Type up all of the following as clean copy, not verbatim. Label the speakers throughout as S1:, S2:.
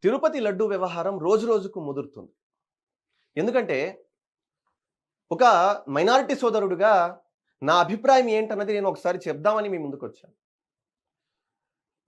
S1: తిరుపతి లడ్డు వ్యవహారం రోజు రోజుకు ముదురుతుంది. ఎందుకంటే ఒక మైనారిటీ సోదరుడుగా నా అభిప్రాయం ఏంటన్నది నేను ఒకసారి చెప్దామని మీ ముందుకొచ్చాను.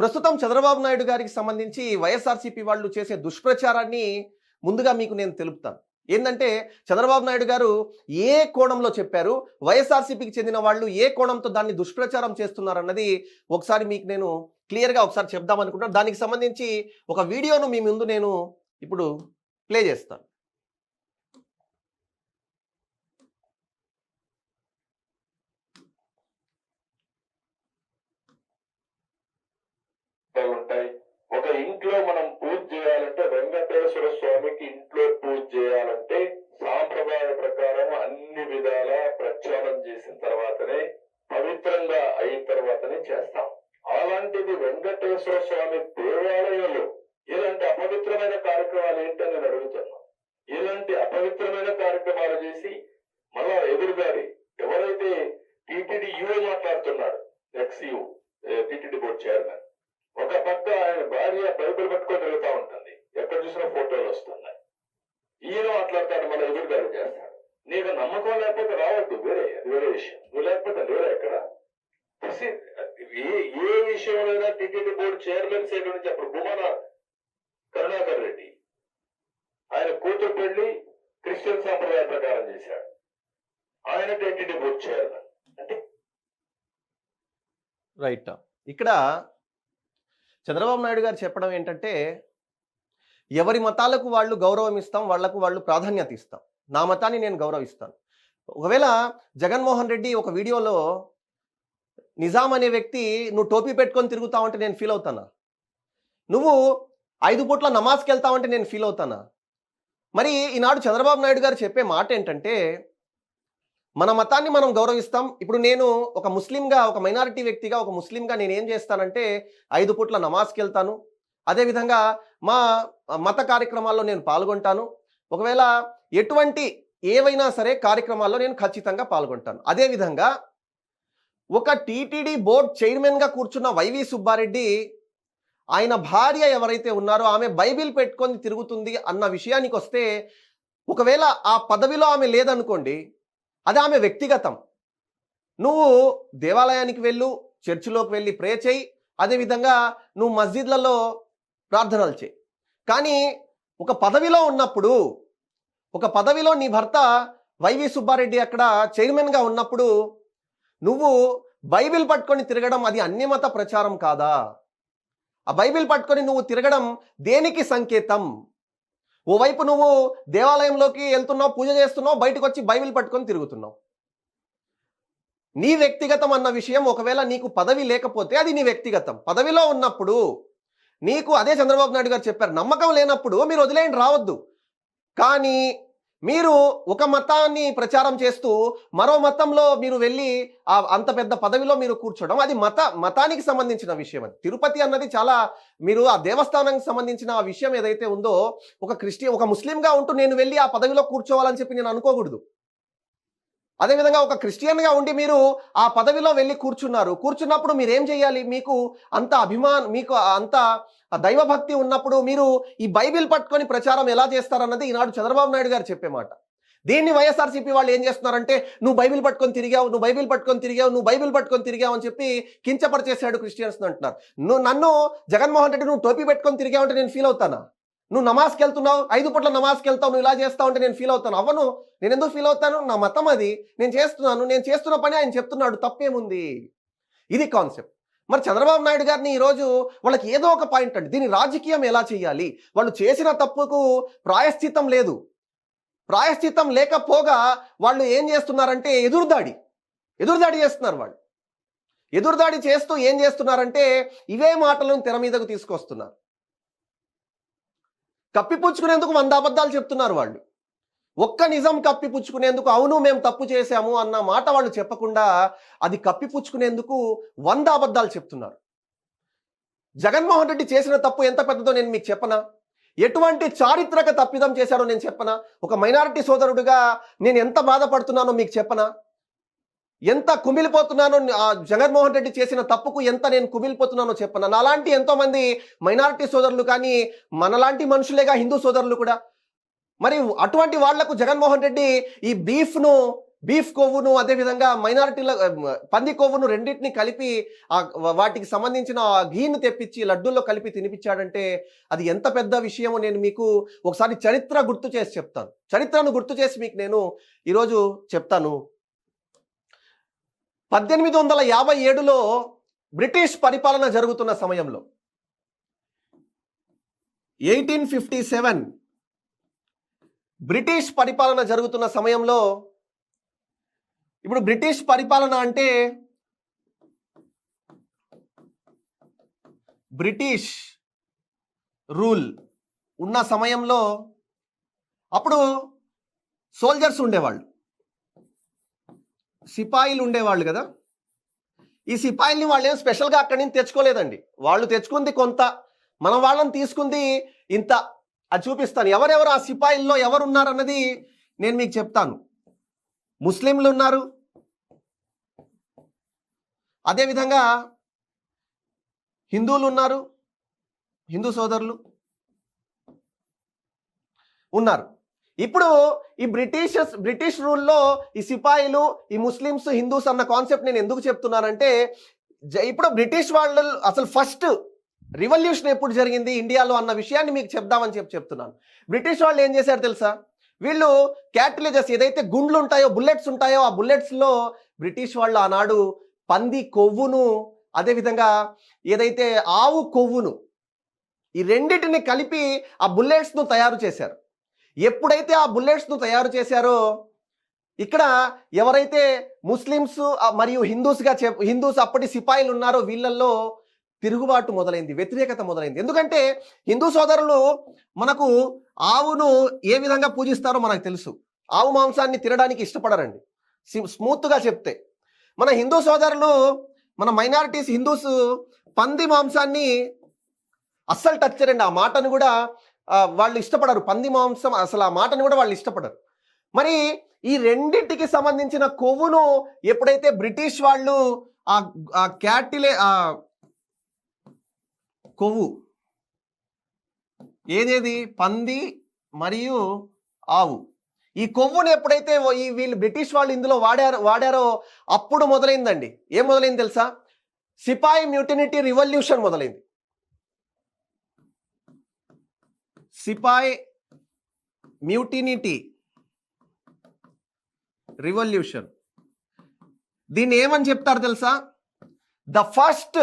S1: ప్రస్తుతం చంద్రబాబు నాయుడు గారికి సంబంధించి వైఎస్ఆర్సీపీ వాళ్ళు చేసే దుష్ప్రచారాన్ని ముందుగా మీకు నేను తెలుపుతాను. ఏంటంటే చంద్రబాబు నాయుడు గారు ఏ కోణంలో చెప్పారు, వైఎస్ఆర్సీపీకి చెందిన వాళ్ళు ఏ కోణంతో దాన్ని దుష్ప్రచారం చేస్తున్నారన్నది ఒకసారి మీకు నేను క్లియర్గా ఒకసారి చెప్దామనుకుంటున్నాను. దానికి సంబంధించి ఒక వీడియోను మీ ముందు నేను ఇప్పుడు ప్లే చేస్తాను.
S2: ఉంటాయి. ఒక ఇంట్లో మనం పూజ చేయాలంటే వెంకటేశ్వర స్వామికి ఇంట్లో పూజ చేయాలంటే సాంప్రదాయ ప్రకారం అన్ని విధాల ప్రక్షాళన చేసిన తర్వాతనే పవిత్రంగా అయిన తర్వాతనే చేస్తాం. అలాంటిది వెంకటేశ్వర స్వామి దేవాలయంలో ఇలాంటి అపవిత్రమైన కార్యక్రమాలు ఏంటని నేను అడుగుతున్నాను. ఇలాంటి అపవిత్రమైన కార్యక్రమాలు చేసి మళ్ళా ఎదురుగాడి ఎవరైతే టీటీడీ యుఏ మాట్లాడుతున్నాడు, ఎక్స్యూ టీటీడీ బోర్డు చైర్మన్, ఒక పక్క ఆయన భార్య బైబిల్ పట్టుకొని తిరుగుతా ఉంటుంది, ఎక్కడ చూసినా ఫోటోలు వస్తున్నాయి. ఈయన మాట్లాడతాడు, మన ఎదురుగాడు చేస్తాడు. నీకు నమ్మకం లేకపోతే రావద్దు, అది వేరే విషయం. నువ్వు లేకపోతే లేరా ఇక్కడ. ఏ విషయంలో టీటీడీ బోర్డు చైర్మన్ సైడ్ నుంచి అప్పుడు భూమన కరుణాకర్ రెడ్డి ఆయన కూతురు పెళ్లి క్రిస్టియన్ సాంప్రదాయ ప్రకారం చేశాడు. ఆయన టీటీడీ బోర్డు చైర్మన్ అంటే
S1: రైట్. ఇక్కడ చంద్రబాబు నాయుడు గారు చెప్పడం ఏంటంటే ఎవరి మతాలకు వాళ్ళు గౌరవం ఇస్తాం, వాళ్లకు వాళ్ళు ప్రాధాన్యత ఇస్తాం, నా మతాన్ని నేను గౌరవిస్తాను. ఒకవేళ జగన్మోహన్ రెడ్డి ఒక వీడియోలో నిజాం అనే వ్యక్తి నువ్వు టోపీ పెట్టుకొని తిరుగుతావంటే నేను ఫీల్ అవుతానా? నువ్వు 5 పూట్ల నమాజ్కి వెళ్తావంటే నేను ఫీల్ అవుతానా? మరి ఈనాడు చంద్రబాబు నాయుడు గారు చెప్పే మాట ఏంటంటే మన మతాన్ని మనం గౌరవిస్తాం. ఇప్పుడు నేను ఒక ముస్లింగా, ఒక మైనారిటీ వ్యక్తిగా, ఒక ముస్లింగా నేను ఏం చేస్తానంటే 5 పూట్ల నమాజ్కి వెళ్తాను, అదేవిధంగా మా మత కార్యక్రమాల్లో నేను పాల్గొంటాను. ఒకవేళ ఎటువంటి ఏవైనా సరే కార్యక్రమాల్లో నేను ఖచ్చితంగా పాల్గొంటాను. అదేవిధంగా ఒక టీటీడీ బోర్డ్ చైర్మన్గా కూర్చున్న వైవి సుబ్బారెడ్డి, ఆయన భార్య ఎవరైతే ఉన్నారో ఆమె బైబిల్ పెట్టుకొని తిరుగుతుంది అన్న విషయానికి వస్తే, ఒకవేళ ఆ పదవిలో ఆమె లేదనుకోండి, అది ఆమె వ్యక్తిగతం. నువ్వు దేవాలయానికి వెళ్ళు, చర్చిలోకి వెళ్ళి ప్రే చేయి, అదేవిధంగా నువ్వు మస్జిద్లలో ప్రార్థనలు చేయి. కానీ ఒక పదవిలో ఉన్నప్పుడు, ఒక పదవిలో నీ భర్త వైవి సుబ్బారెడ్డి అక్కడ చైర్మన్గా ఉన్నప్పుడు నువ్వు బైబిల్ పట్టుకొని తిరగడం అది అన్యమత ప్రచారం కాదా? ఆ బైబిల్ పట్టుకొని నువ్వు తిరగడం దేనికి సంకేతం? ఓవైపు నువ్వు దేవాలయంలోకి వెళ్తున్నావు, పూజ చేస్తున్నావు, బయటకు వచ్చి బైబిల్ పట్టుకొని తిరుగుతున్నావు. నీ వ్యక్తిగతం అన్న విషయం, ఒకవేళ నీకు పదవి లేకపోతే అది నీ వ్యక్తిగతం. పదవిలో ఉన్నప్పుడు నీకు, అదే చంద్రబాబు నాయుడు గారు చెప్పారు, నమ్మకం లేనప్పుడు మీరు వదిలేయండి, రావద్దు. కానీ మీరు ఒక మతాన్ని ప్రచారం చేస్తూ మరో మతంలో మీరు వెళ్ళి అంత పెద్ద పదవిలో మీరు కూర్చోవడం, అది మతానికి సంబంధించిన విషయం. అది తిరుపతి అన్నది చాలా, మీరు ఆ దేవస్థానానికి సంబంధించిన ఆ విషయం ఏదైతే ఉందో, ఒక ముస్లింగా ఉంటూ నేను వెళ్ళి ఆ పదవిలో కూర్చోవాలని చెప్పి నేను అనుకోకూడదు. అదేవిధంగా ఒక క్రిస్టియన్గా ఉండి మీరు ఆ పదవిలో వెళ్ళి కూర్చున్నప్పుడు మీరేం చేయాలి? మీకు అంత మీకు అంత దైవభక్తి ఉన్నప్పుడు మీరు ఈ బైబిల్ పట్టుకొని ప్రచారం ఎలా చేస్తారన్నది ఈనాడు చంద్రబాబు నాయుడు గారు చెప్పే మాట. దీన్ని వైఎస్ఆర్సీపీ వాళ్ళు ఏం చేస్తున్నారంటే, నువ్వు బైబిల్ పట్టుకొని తిరిగావు, నువ్వు బైబిల్ పట్టుకొని తిరిగావు, నువ్వు బైబిల్ పట్టుకొని తిరిగావు అని చెప్పి కించపరిచేశాడు క్రిస్టియన్స్ అంటున్నారు. నన్ను జగన్మోహన్ రెడ్డి నువ్వు టోపీ పెట్టుకొని తిరిగావు అంటే నేను ఫీల్ అవుతానా? నువ్వు నమాజ్కి వెళ్తున్నావు, 5 పూట్ల నమాజ్కి వెళ్తావు, నువ్వు ఇలా చేస్తావు అంటే నేను ఫీల్ అవుతాను? అవ్వను. నేను ఎందుకు ఫీల్ అవుతాను? నా మతం అది, నేను చేస్తున్న పని ఆయన చెప్తున్నాడు, తప్పేముంది? ఇది కాన్సెప్ట్. మరి చంద్రబాబు నాయుడు గారిని ఈరోజు వాళ్ళకి ఏదో ఒక పాయింట్ అండి, దీని రాజకీయం ఎలా చేయాలి, వాళ్ళు చేసిన తప్పుకు ప్రాయశ్చిత్తం లేదు. ప్రాయశ్చిత్తం లేకపోగా వాళ్ళు ఏం చేస్తున్నారంటే ఎదురుదాడి చేస్తున్నారు. వాళ్ళు ఎదురుదాడి చేస్తూ ఏం చేస్తున్నారంటే ఇవే మాటలను తెర మీదకు తీసుకొస్తున్నారు. కప్పిపుచ్చుకునేందుకు 100 అబద్ధాలు చెప్తున్నారు వాళ్ళు. ఒక్క నిజం కప్పిపుచ్చుకునేందుకు, అవును మేము తప్పు చేశాము అన్న మాట వాళ్ళు చెప్పకుండా అది కప్పిపుచ్చుకునేందుకు 100 అబద్ధాలు చెప్తున్నారు. జగన్మోహన్ రెడ్డి చేసిన తప్పు ఎంత పెద్దదో నేను మీకు చెప్పనా? ఎటువంటి చారిత్రక తప్పిదం చేశారో నేను చెప్పనా? ఒక మైనారిటీ సోదరుడిగా నేను ఎంత బాధపడుతున్నానో మీకు చెప్పనా? ఎంత కుమిలిపోతున్నానో, ఆ జగన్మోహన్ రెడ్డి చేసిన తప్పుకు ఎంత నేను కుమిలిపోతున్నానో చెప్పను. అలాంటి ఎంతో మంది మైనారిటీ సోదరులు కానీ మనలాంటి మనుషులేగా హిందూ సోదరులు కూడా. మరి అటువంటి వాళ్లకు జగన్మోహన్ రెడ్డి ఈ బీఫ్ కొవ్వును అదేవిధంగా మైనారిటీల పంది కొవ్వును రెండింటిని కలిపి వాటికి సంబంధించిన ఘీని తెప్పించి లడ్డూల్లో కలిపి తినిపించాడంటే అది ఎంత పెద్ద విషయమో నేను మీకు ఒకసారి చరిత్ర గుర్తు చేసి చెప్తాను. చరిత్రను గుర్తు చేసి మీకు నేను ఈరోజు చెప్తాను. 1857లో బ్రిటిష్ పరిపాలన జరుగుతున్న సమయంలో 1857 బ్రిటిష్ పరిపాలన జరుగుతున్న సమయంలో, ఇప్పుడు బ్రిటిష్ పరిపాలన అంటే బ్రిటిష్ రూల్ ఉన్న సమయంలో అప్పుడు సోల్జర్స్ ఉండేవాళ్ళు, సిపాయిలు ఉండేవాళ్ళు కదా. ఈ సిపాయిల్ని వాళ్ళు ఏం స్పెషల్గా అక్కడి నుంచి తెచ్చుకోలేదండి. వాళ్ళు తెచ్చుకుంది కొంత, మన వాళ్ళని తీసుకుంది ఇంత. అది చూపిస్తాను. ఎవరెవరు ఆ సిపాయిల్లో ఎవరు ఉన్నారన్నది నేను మీకు చెప్తాను. ముస్లింలు ఉన్నారు, అదేవిధంగా హిందువులు ఉన్నారు, హిందూ సోదరులు ఉన్నారు. ఇప్పుడు ఈ బ్రిటిష్ రూల్లో ఈ సిపాయిలు, ఈ ముస్లిమ్స్, హిందూస్ అన్న కాన్సెప్ట్ నేను ఎందుకు చెప్తున్నానంటే, ఇప్పుడు బ్రిటిష్ వాళ్ళు అసలు ఫస్ట్ రివల్యూషన్ ఎప్పుడు జరిగింది ఇండియాలో అన్న విషయాన్ని మీకు చెప్దామని చెప్తున్నాను. బ్రిటిష్ వాళ్ళు ఏం చేశారు తెలుసా? వీళ్ళు క్యాటిలేజెస్ ఏదైతే గుండ్లు ఉంటాయో, బుల్లెట్స్ ఉంటాయో, ఆ బుల్లెట్స్లో బ్రిటిష్ వాళ్ళు ఆనాడు పంది కొవ్వును అదేవిధంగా ఏదైతే ఆవు కొవ్వును ఈ రెండింటిని కలిపి ఆ బుల్లెట్స్ను తయారు చేశారు. ఎప్పుడైతే ఆ బుల్లెట్స్ను తయారు చేశారో ఇక్కడ ఎవరైతే ముస్లిమ్స్ మరియు హిందూస్ అప్పటి సిపాయిలు ఉన్నారో వీళ్ళల్లో తిరుగుబాటు మొదలైంది, వ్యతిరేకత మొదలైంది. ఎందుకంటే హిందూ సోదరులు మనకు ఆవును ఏ విధంగా పూజిస్తారో మనకు తెలుసు. ఆవు మాంసాన్ని తినడానికి ఇష్టపడరండి. స్మూత్గా చెప్తే మన హిందూ సోదరులు, మన మైనారిటీస్ హిందూస్ పంది మాంసాన్ని అస్సలు టచ్ చేయరండి. ఆ మాటను కూడా వాళ్ళు ఇష్టపడరు. పంది మాంసం అసలు ఆ మాటను కూడా వాళ్ళు ఇష్టపడరు. మరి ఈ రెండింటికి సంబంధించిన కొవ్వును ఎప్పుడైతే బ్రిటిష్ వాళ్ళు కొవ్వు ఏదేది పంది మరియు ఆవు, ఈ కొవ్వును ఎప్పుడైతే వీళ్ళు బ్రిటిష్ వాళ్ళు ఇందులో వాడారో అప్పుడు మొదలైందండి. ఏం మొదలైంది తెలుసా? సిపాయి మ్యూటినిటీ రివల్యూషన్ మొదలైంది. సిపాయి మ్యూటినిటీ రివల్యూషన్. దీన్ని ఏమని చెప్తారు తెలుసా? The first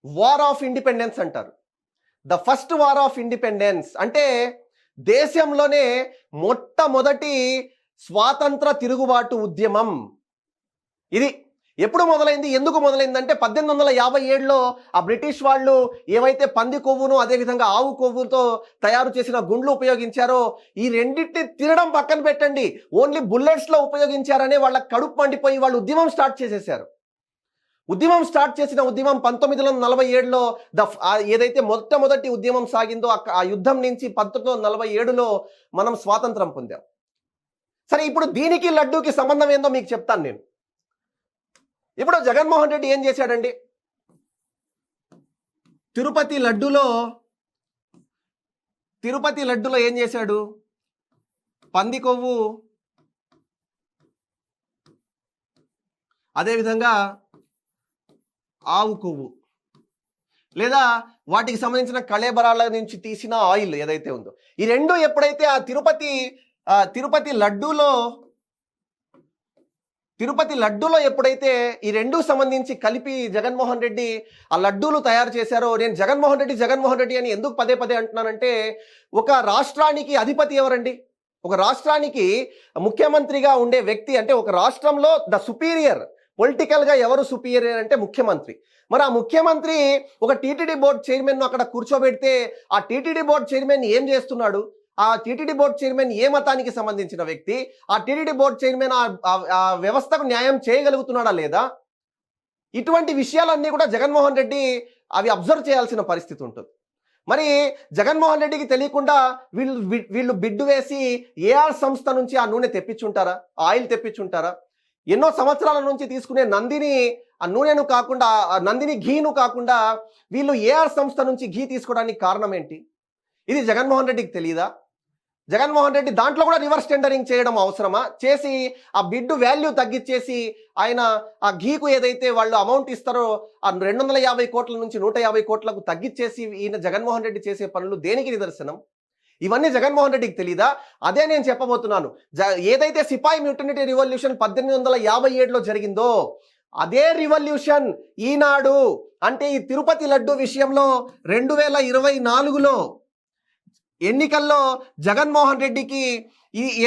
S1: war of independence అంటారు. The first war of independence అంటే దేశంలోనే మొట్టమొదటి స్వాతంత్ర తిరుగుబాటు ఉద్యమం ఇది. ఎప్పుడు మొదలైంది, ఎందుకు మొదలైందంటే 1857లో ఆ బ్రిటిష్ వాళ్ళు ఏవైతే పంది కొవ్వును అదేవిధంగా ఆవు కొవ్వుతో తయారు చేసిన గుండ్లు ఉపయోగించారో ఈ రెండింటిని తినడం పక్కన పెట్టండి, ఓన్లీ బుల్లెట్స్లో ఉపయోగించారనే వాళ్ళ కడుపు మండిపోయి వాళ్ళు ఉద్యమం స్టార్ట్ చేసేసారు. ఉద్యమం స్టార్ట్ చేసిన ఉద్యమం 1947లో ఏదైతే మొట్టమొదటి ఉద్యమం సాగిందో ఆ యుద్ధం నుంచి 1947లో మనం స్వాతంత్రం పొందాం. సరే, ఇప్పుడు దీనికి లడ్డూకి సంబంధం ఏందో మీకు చెప్తాను నేను. ఇప్పుడు జగన్మోహన్ రెడ్డి ఏం చేశాడండి? తిరుపతి లడ్డులో ఏం చేశాడు? పంది కొవ్వు అదేవిధంగా ఆవు కొవ్వు లేదా వాటికి సంబంధించిన కళేబరాల నుంచి తీసిన ఆయిల్ ఏదైతే ఉందో ఈ రెండు ఎప్పుడైతే ఆ తిరుపతి లడ్డూలో ఎప్పుడైతే ఈ రెండు సంబంధించి కలిపి జగన్మోహన్ రెడ్డి ఆ లడ్డూలు తయారు చేశారో, నేను జగన్మోహన్ రెడ్డి అని ఎందుకు పదే పదే అంటున్నానంటే, ఒక రాష్ట్రానికి అధిపతి ఎవరండి? ఒక రాష్ట్రానికి ముఖ్యమంత్రిగా ఉండే వ్యక్తి అంటే ఒక రాష్ట్రంలో ద సుపీరియర్ పొలిటికల్గా ఎవరు సుపీరియర్ అంటే ముఖ్యమంత్రి. మరి ఆ ముఖ్యమంత్రి ఒక టీటీడీ బోర్డు చైర్మన్ అక్కడ కూర్చోబెడితే ఆ టీటీడీ బోర్డు చైర్మన్ ఏం చేస్తున్నాడు? ఆ టీటీడీ బోర్డు చైర్మన్ ఏ మతానికి సంబంధించిన వ్యక్తి? ఆ టీటీడీ బోర్డు చైర్మన్ ఆ వ్యవస్థకు న్యాయం చేయగలుగుతున్నాడా లేదా? ఇటువంటి విషయాలన్నీ కూడా జగన్మోహన్ రెడ్డి అవి అబ్జర్వ్ చేయాల్సిన పరిస్థితి ఉంటుంది. మరి జగన్మోహన్ రెడ్డికి తెలియకుండా వీళ్ళు బిడ్డు వేసి ఏఆర్ సంస్థ నుంచి ఆ నూనె తెప్పించుంటారా? ఆయిల్ తెప్పించుంటారా? ఎన్నో సంవత్సరాల నుంచి తీసుకునే నందిని ఆ నూనెను కాకుండా, ఆ నందిని ఘీను కాకుండా వీళ్ళు ఏఆర్ సంస్థ నుంచి ఘీ తీసుకోవడానికి కారణం ఏంటి? ఇది జగన్మోహన్ రెడ్డికి తెలియదా? జగన్మోహన్ రెడ్డి దాంట్లో కూడా రివర్స్ టెండరింగ్ చేయడం అవసరమా? చేసి ఆ బిడ్ వాల్యూ తగ్గించేసి ఆయన ఆ ఘీకు ఏదైతే వాళ్ళు అమౌంట్ ఇస్తారో ఆ 250 కోట్ల నుంచి 150 కోట్లకు తగ్గించేసి ఈయన జగన్మోహన్ రెడ్డి చేసే పనులు దేనికి నిదర్శనం? ఇవన్నీ జగన్మోహన్ రెడ్డికి తెలీదా? అదే నేను చెప్పబోతున్నాను. ఏదైతే సిపాయి మ్యూటనిటీ రివల్యూషన్ 1857లో జరిగిందో అదే రివల్యూషన్ ఈనాడు, అంటే ఈ తిరుపతి లడ్డు విషయంలో 2024లో ఎన్నికల్లో జగన్మోహన్ రెడ్డికి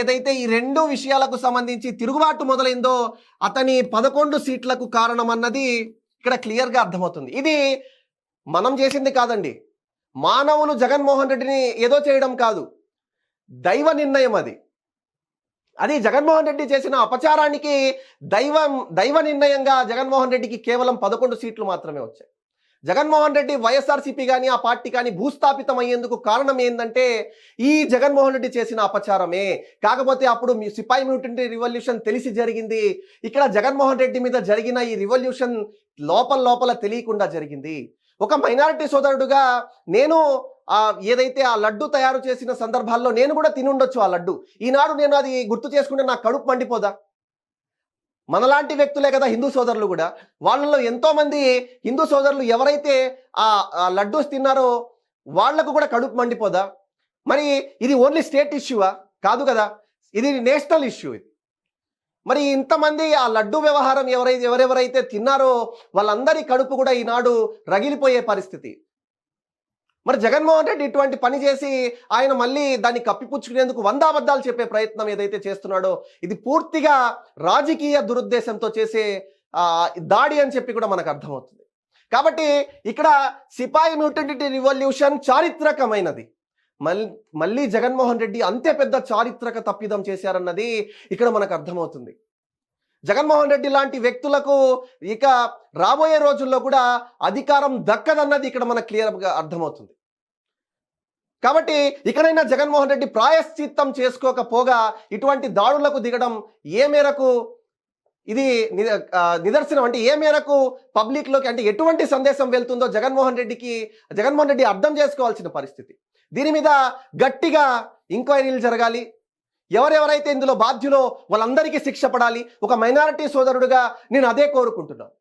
S1: ఏదైతే ఈ రెండు విషయాలకు సంబంధించి తిరుగుబాటు మొదలైందో అతని 11 సీట్లకు కారణం అన్నది ఇక్కడ క్లియర్గా అర్థమవుతుంది. ఇది మనం చేసింది కాదండి. మానవులు జగన్మోహన్ రెడ్డిని ఏదో చేయడం కాదు, దైవ నిర్ణయం అది. అది జగన్మోహన్ రెడ్డి చేసిన అపచారానికి దైవ నిర్ణయంగా జగన్మోహన్ రెడ్డికి కేవలం 11 సీట్లు మాత్రమే వచ్చాయి. జగన్మోహన్ రెడ్డి వైఎస్ఆర్సీపీ కానీ ఆ పార్టీ కానీ భూస్థాపితం అయ్యేందుకు కారణం ఏంటంటే ఈ జగన్మోహన్ రెడ్డి చేసిన అపచారమే. కాకపోతే అప్పుడు సిపాయి మ్యూటనిటీ రివల్యూషన్ తెలిసి జరిగింది. ఇక్కడ జగన్మోహన్ రెడ్డి మీద జరిగిన ఈ రివల్యూషన్ లోపల తెలియకుండా జరిగింది. ఒక మైనారిటీ సోదరుడుగా నేను ఏదైతే ఆ లడ్డు తయారు చేసిన సందర్భాల్లో నేను కూడా తినుండొచ్చు ఆ లడ్డు. ఈనాడు నేను అది గుర్తు చేసుకుంటే నాకు కడుపు మండిపోదా? మనలాంటి వ్యక్తులే కదా హిందూ సోదరులు కూడా. వాళ్ళలో ఎంతో మంది హిందూ సోదరులు ఎవరైతే ఆ లడ్డూస్ తిన్నారో వాళ్లకు కూడా కడుపు మండిపోదా? మరి ఇది ఓన్లీ స్టేట్ ఇష్యూవా? కాదు కదా, ఇది నేషనల్ ఇష్యూ. ఇది మరి ఇంతమంది ఆ లడ్డు వ్యవహారం ఎవరెవరైతే తిన్నారో వాళ్ళందరి కడుపు కూడా ఈనాడు రగిలిపోయే పరిస్థితి. మరి జగన్మోహన్ రెడ్డి ఇటువంటి పని చేసి ఆయన మళ్ళీ దాన్ని కప్పిపుచ్చుకునేందుకు 100 అబద్ధాలు చెప్పే ప్రయత్నం ఏదైతే చేస్తున్నాడో ఇది పూర్తిగా రాజకీయ దురుద్దేశంతో చేసే దాడి అని చెప్పి కూడా మనకు అర్థమవుతుంది. కాబట్టి ఇక్కడ సిపాయి మ్యూటనిటీ రివల్యూషన్ చారిత్రకమైనది. మళ్ళీ జగన్మోహన్ రెడ్డి అంతే పెద్ద చారిత్రక తప్పిదం చేశారన్నది ఇక్కడ మనకు అర్థమవుతుంది. జగన్మోహన్ రెడ్డి లాంటి వ్యక్తులకు ఇక రాబోయే రోజుల్లో కూడా అధికారం దక్కదన్నది ఇక్కడ మనకు క్లియర్గా అర్థమవుతుంది. కాబట్టి ఇకనైనా జగన్మోహన్ రెడ్డి ప్రాయశ్చిత్తం చేసుకోకపోగా ఇటువంటి దాడులకు దిగడం ఏ మేరకు ఇది నిదర్శనం, అంటే ఏ మేరకు పబ్లిక్లోకి, అంటే ఎటువంటి సందేశం వెళ్తుందో జగన్మోహన్ రెడ్డి అర్థం చేసుకోవాల్సిన పరిస్థితి. దీని మీద గట్టిగా ఎంక్వైరీలు జరగాలి. ఎవరెవరైతే ఇందులో బాధ్యులో వాళ్ళందరికీ శిక్ష పడాలి. ఒక మైనారిటీ సోదరుడుగా నేను అదే కోరుకుంటున్నాను.